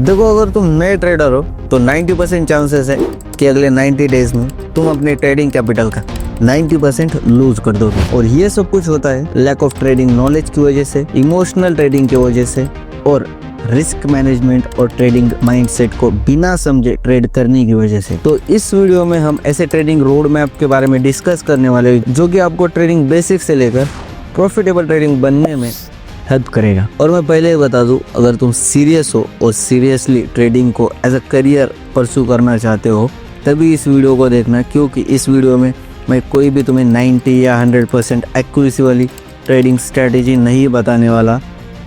देखो, अगर तुम नए ट्रेडर हो तो 90% चांसेस है कि अगले 90 डेज में तुम अपने ट्रेडिंग कैपिटल का 90% लूज कर दोगे। और ये सब कुछ होता है लैक ऑफ ट्रेडिंग नॉलेज की वजह से, इमोशनल ट्रेडिंग की वजह से और रिस्क मैनेजमेंट और ट्रेडिंग माइंडसेट को बिना समझे ट्रेड करने की वजह से। तो इस वीडियो में हम ऐसे ट्रेडिंग रोड मैप के बारे में डिस्कस करने वाले हैं जो कि आपको ट्रेडिंग बेसिक से लेकर प्रॉफिटेबल ट्रेडिंग बनने में हेल्प करेगा। और मैं पहले ही बता दूं, अगर तुम सीरियस हो और सीरियसली ट्रेडिंग को एज अ करियर परस्यू करना चाहते हो तभी इस वीडियो को देखना, क्योंकि इस वीडियो में मैं कोई भी तुम्हें 90 या 100% एक्यूरेसी वाली ट्रेडिंग स्ट्रेटेजी नहीं बताने वाला।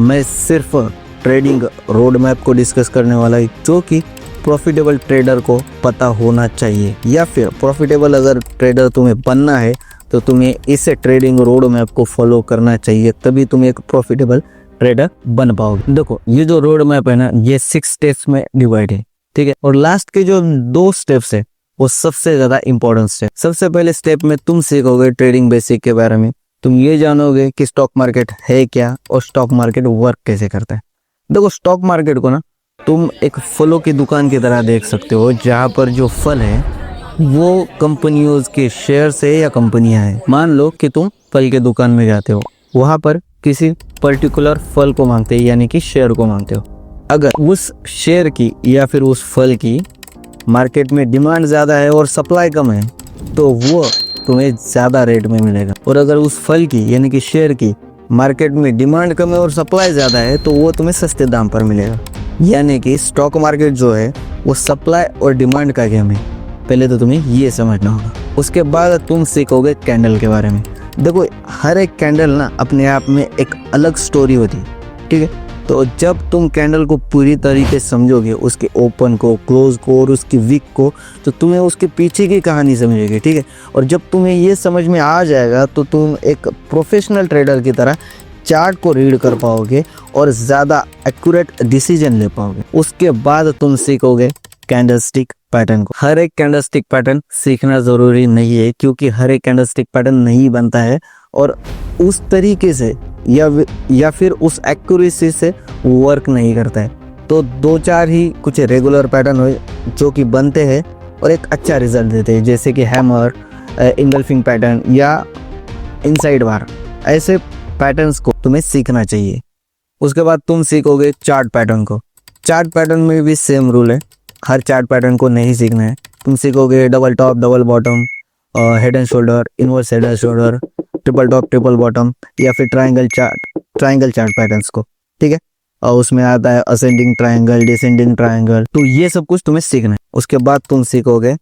मैं सिर्फ ट्रेडिंग रोड मैप को डिस्कस करने वाला है जो कि प्रॉफिटेबल ट्रेडर को पता होना चाहिए, या फिर प्रॉफिटेबल अगर ट्रेडर तुम्हें बनना है तो तुम्हें इस ट्रेडिंग रोड मैप को फॉलो करना चाहिए, तभी तुम एक प्रॉफिटेबल ट्रेडर बन पाओगे। देखो, ये जो रोड मैप है ना, ये 6 स्टेप्स में डिवाइड है, ठीक है। और लास्ट के जो 2 स्टेप्स है वो सबसे ज्यादा इंपॉर्टेंट स्टेप। सबसे पहले स्टेप में तुम सीखोगे ट्रेडिंग बेसिक के बारे में। तुम ये जानोगे कि स्टॉक मार्केट है क्या और स्टॉक मार्केट वर्क कैसे करता है। देखो, स्टॉक मार्केट को ना तुम एक फलों की दुकान की तरह देख सकते हो, जहाँ पर जो फल है वो कंपनियों के शेयर है या कंपनियां हैं। मान लो कि तुम फल के दुकान में जाते हो, वहां पर किसी पर्टिकुलर फल को मांगते हैं, यानी कि शेयर को मांगते हो। अगर उस शेयर की या फिर उस फल की मार्केट में डिमांड ज़्यादा है और सप्लाई कम है तो वो तुम्हें ज़्यादा रेट में मिलेगा। और अगर उस फल की यानी कि शेयर की मार्केट में डिमांड कम है और सप्लाई ज़्यादा है तो वो तुम्हें सस्ते दाम पर मिलेगा। यानी कि स्टॉक मार्केट जो है वो सप्लाई और डिमांड का गेम है। पहले तो तुम्हें ये समझना होगा, उसके बाद तुम सीखोगे कैंडल के बारे में। देखो, हर एक कैंडल ना अपने आप में एक अलग स्टोरी होती है, ठीक है। तो जब तुम कैंडल को पूरी तरीके से समझोगे, उसके ओपन को, क्लोज को और उसकी विक को, तो तुम्हें उसके पीछे की कहानी समझोगे, ठीक है। और जब तुम्हें ये समझ में आ जाएगा तो तुम एक प्रोफेशनल ट्रेडर की तरह चार्ट को रीड कर पाओगे और ज़्यादा एक्यूरेट डिसीजन ले पाओगे। उसके बाद तुम सीखोगे कैंडलस्टिक पैटर्न को। हर एक कैंडलस्टिक पैटर्न सीखना ज़रूरी नहीं है, क्योंकि हर एक कैंडलस्टिक पैटर्न नहीं बनता है और उस तरीके से या फिर उस एक्यूरेसी से वर्क नहीं करता है। तो 2-4 ही कुछ रेगुलर पैटर्न हो जो कि बनते हैं और एक अच्छा रिजल्ट देते हैं, जैसे कि हैमर, इंगल्फिंग पैटर्न या इनसाइड बार। ऐसे पैटर्न्स को तुम्हें सीखना चाहिए। उसके बाद तुम सीखोगे चार्ट पैटर्न को। चार्ट पैटर्न में भी सेम रूल है, हर चार्ट पैटर्न को नहीं सीखना है। तुम सीखोगे double top, double bottom, head and shoulder, inverse head and shoulder, triple top, triple bottom या फिर ट्रायंगल चार्ट पैटर्न्स को, ठीक है। और उसमें आता है असेंडिंग ट्रायंगल, डिसेंडिंग ट्रायंगल। तो ये सब कुछ तुम्हें सीखना है। उसके बाद तुम सीखोगे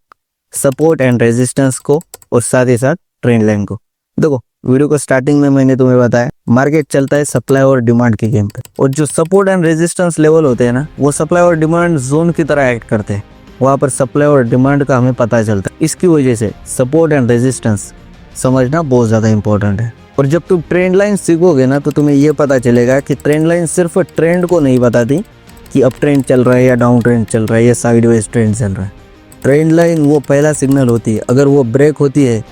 सपोर्ट एंड रेजिस्टेंस को और साथ ही साथ ट्रेंड लाइन को। देखो, वीडियो को स्टार्टिंग में मैंने तुम्हें बताया मार्केट चलता है सप्लाई और डिमांड के गेम पे, और जो सपोर्ट एंड रेजिस्टेंस लेवल होते हैं ना, वो सप्लाई और डिमांड जोन की तरह एक्ट करते हैं। वहाँ पर सप्लाई और डिमांड का हमें पता चलता है। इसकी वजह से सपोर्ट एंड रेजिस्टेंस समझना बहुत ज़्यादा इंपॉर्टेंट है। और जब तुम ट्रेंड लाइन सीखोगे ना तो तुम्हें ये पता चलेगा कि ट्रेंड लाइन सिर्फ ट्रेंड को नहीं बताती कि अप ट्रेंड चल रहा है या डाउन ट्रेंड चल रहा है या साइडवेज ट्रेंड चल रहा है। ट्रेंड लाइन वो पहला सिग्नल होती है, अगर वो ब्रेक होती है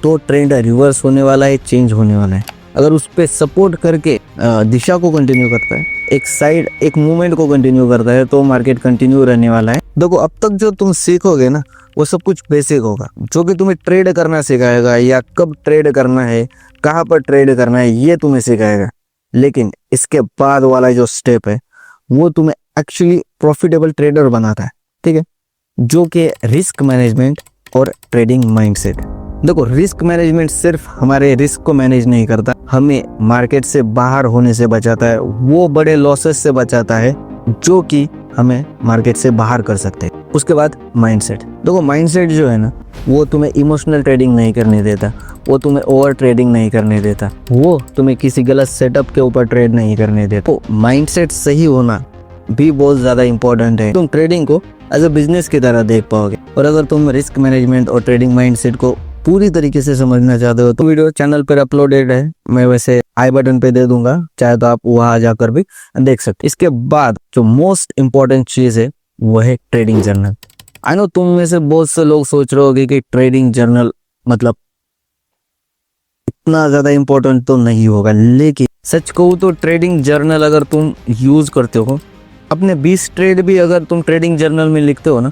तो ट्रेंड रिवर्स होने वाला है, चेंज होने वाला है। अगर उस पर सपोर्ट करके दिशा को कंटिन्यू करता है, एक मूवमेंट को कंटिन्यू करता है, तो मार्केट कंटिन्यू रहने वाला है। देखो, अब तक जो तुम सीखोगे ना वो सब कुछ बेसिक होगा, जो कि तुम्हें ट्रेड करना सिखाएगा, या कब ट्रेड करना है, कहाँ पर ट्रेड करना है, ये तुम्हें सिखाएगा। लेकिन इसके बाद वाला जो स्टेप है वो तुम्हें एक्चुअली प्रॉफिटेबल ट्रेडर बनाता है, ठीक है, जो कि रिस्क मैनेजमेंट और ट्रेडिंग माइंडसेट। देखो, रिस्क मैनेजमेंट सिर्फ हमारे रिस्क को मैनेज नहीं करता, हमें मार्केट से बाहर होने से बचाता है, वो बड़े लॉसेस से बचाता है जो कि हमें मार्केट से बाहर कर सकते हैं। उसके बाद माइंडसेट। देखो, माइंडसेट जो है ना वो तुम्हें इमोशनल ट्रेडिंग नहीं करने देता, वो तुम्हें ओवर ट्रेडिंग नहीं करने देता, वो तुम्हें किसी गलत सेटअप के ऊपर ट्रेड नहीं करने देता। तो माइंडसेट सही होना भी बहुत ज़्यादा इंपॉर्टेंट है। तुम ट्रेडिंग को एज अ बिजनेस की तरह देख पाओगे। और अगर तुम रिस्क मैनेजमेंट और ट्रेडिंग माइंडसेट को पूरी तरीके से समझना चाहते हो तो वीडियो चैनल पर अपलोडेड है, मैं वैसे आई बटन पे दे दूंगा, चाहे तो आप वहां जाकर भी देख सकते। इसके बाद जो मोस्ट इंपॉर्टेंट चीज है वो है ट्रेडिंग जर्नल। आई नो तुम में से बहुत से लोग सोच रहे होगे कि ट्रेडिंग जर्नल मतलब इतना ज्यादा इंपॉर्टेंट तो नहीं होगा, लेकिन सच कहूँ तो ट्रेडिंग जर्नल अगर तुम यूज करते हो अपने 20 ट्रेड भी अगर तुम ट्रेडिंग जर्नल में लिखते हो ना,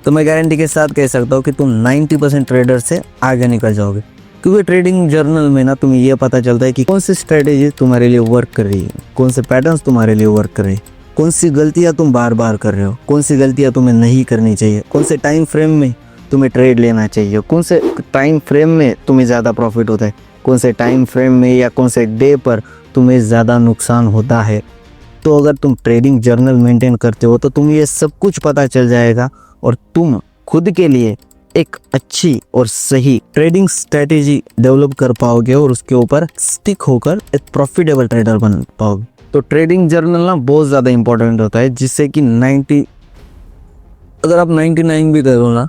तो मैं गारंटी के साथ कह सकता हूँ कि तुम 90% ट्रेडर से आगे निकल जाओगे। क्योंकि ट्रेडिंग जर्नल में ना तुम्हें ये पता चलता है कि कौन सी स्ट्रेटेजी तुम्हारे लिए वर्क कर रही है, कौन से पैटर्न्स तुम्हारे लिए वर्क कर रही है, कौन सी गलतियां तुम बार बार कर रहे हो, कौन सी गलतियां तुम्हें नहीं करनी चाहिए, कौन से टाइम फ्रेम में तुम्हें ट्रेड लेना चाहिए, कौन से टाइम फ्रेम में तुम्हें ज़्यादा प्रॉफिट होता है, कौन से टाइम फ्रेम में या कौन से डे पर तुम्हें ज़्यादा नुकसान होता है। तो अगर तुम ट्रेडिंग जर्नल मेंटेन करते हो तो तुम्हें ये सब कुछ पता चल जाएगा और तुम खुद के लिए एक अच्छी और सही ट्रेडिंग स्ट्रेटेजी डेवलप कर पाओगे और उसके ऊपर स्टिक होकर एक प्रॉफिटेबल ट्रेडर बन पाओगे। तो ट्रेडिंग जर्नल ना बहुत ज़्यादा इंपॉर्टेंट होता है, जिससे कि 90 अगर आप 99 भी करो ना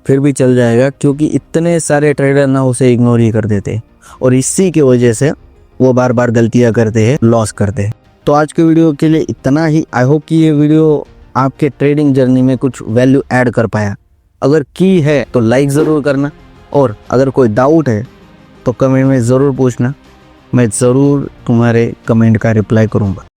फिर भी चल जाएगा, क्योंकि इतने सारे ट्रेडर ना उसे इग्नोर ही कर देते हैं और इसी की वजह से वो बार बार गलतियां करते हैं, लॉस करते हैं। तो आज के वीडियो के लिए इतना ही। आई होप कि ये वीडियो आपके ट्रेडिंग जर्नी में कुछ वैल्यू ऐड कर पाया। अगर की है तो लाइक ज़रूर करना, और अगर कोई डाउट है तो कमेंट में ज़रूर पूछना, मैं ज़रूर तुम्हारे कमेंट का रिप्लाई करूँगा।